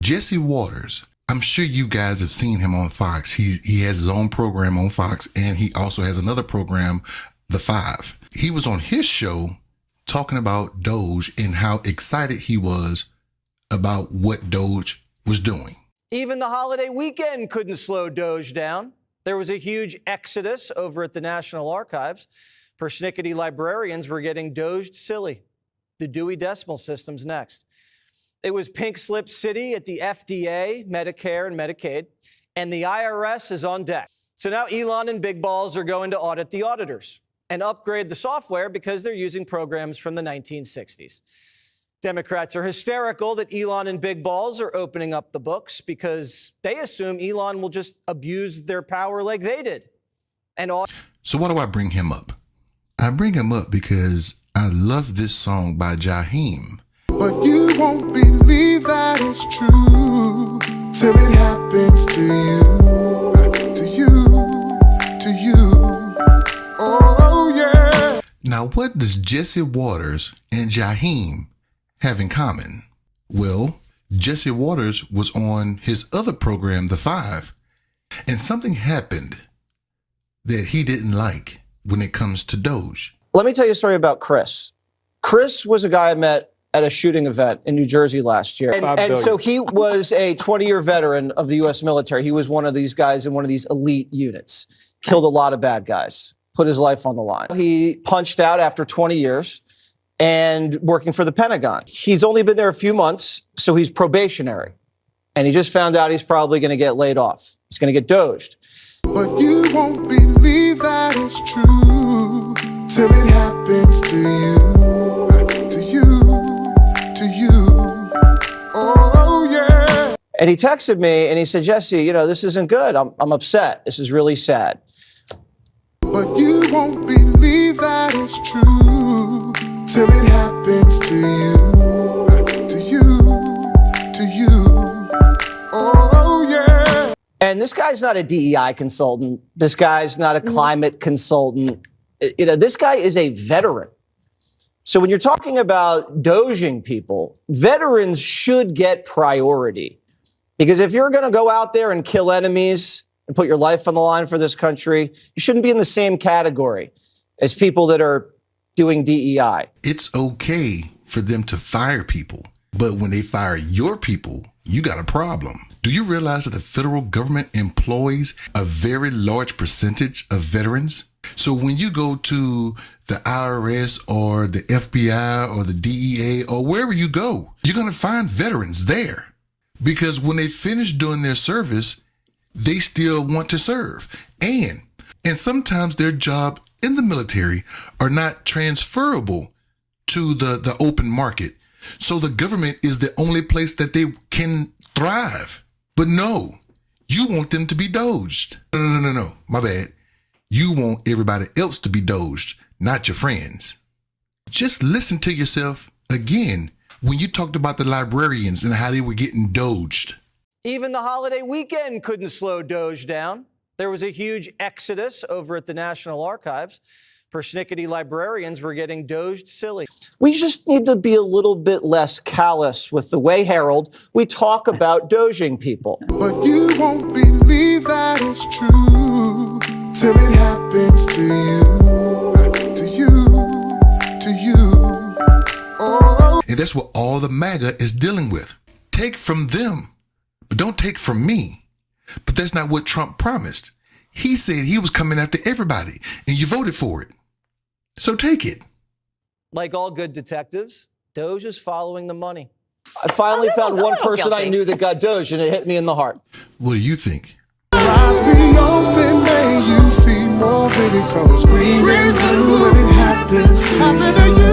Jesse Waters, I'm sure you guys have seen him on Fox. He has his own program on Fox, and he also has another program, The Five. He was on his show talking about Doge and how excited he was about what Doge was doing. Even the holiday weekend couldn't slow Doge down. There was a huge exodus over at the National Archives. Persnickety librarians were getting Doged silly. The Dewey Decimal System's next. It was Pink Slip City at the FDA, Medicare, and Medicaid, and the IRS is on deck. So now Elon and Big Balls are going to audit the auditors and upgrade the software because they're using programs from the 1960s. Democrats are hysterical that Elon and Big Balls are opening up the books because they assume Elon will just abuse their power like they did. So why do I bring him up? I bring him up because I love this song by Jahiem. But you won't believe that it's true till it happens to you, to you, to you. Oh, yeah. Now, what does Jesse Waters and Jahiem have in common? Well, Jesse Waters was on his other program, The Five, and something happened that he didn't like when it comes to Doge. Let me tell you a story about Chris. Chris was a guy I met at a shooting event in New Jersey last year. And so he was a 20-year veteran of the U.S. military. He was one of these guys in one of these elite units, killed a lot of bad guys, put his life on the line. He punched out after 20 years and working for the Pentagon. He's only been there a few months, so he's probationary. And he just found out he's probably going to get laid off. He's going to get doged. But you won't believe that it's true till it happens to you, to you. To you. Oh, yeah. And he texted me and he said, Jesse, you know, this isn't good. I'm upset. This is really sad. But you won't believe that it's true till it happens to you, to you, to you. Oh, yeah. And this guy's not a DEI consultant. This guy's not a climate consultant. You know, this guy is a veteran. So when you're talking about doging people, veterans should get priority. Because if you're going to go out there and kill enemies and put your life on the line for this country, you shouldn't be in the same category as people that are doing DEI. It's okay for them to fire people, but when they fire your people, you got a problem. Do you realize that the federal government employs a very large percentage of veterans? So when you go to the IRS or the FBI or the DEA or wherever you go, you're going to find veterans there because when they finish doing their service, they still want to serve. And sometimes their job in the military are not transferable to the open market. So the government is the only place that they can thrive. But no, you want them to be doged. No, my bad. You want everybody else to be doged, not your friends. Just listen to yourself again when you talked about the librarians and how they were getting doged. Even the holiday weekend couldn't slow Doge down. There was a huge exodus over at the National Archives. Persnickety librarians were getting doged silly. We just need to be a little bit less callous with the way, Harold, we talk about doging people. But you won't believe that it's true till it happens to you, to you, to you. Oh. And that's what all the MAGA is dealing with. Take from them, but don't take from me. But that's not what Trump promised. He said he was coming after everybody, and you voted for it. So take it. Like all good detectives, Doge is following the money. I finally found one person I knew that got Doge, and it hit me in the heart. What do you think? Eyes be open, may you see more vivid colors, green and blue, when it happens to you.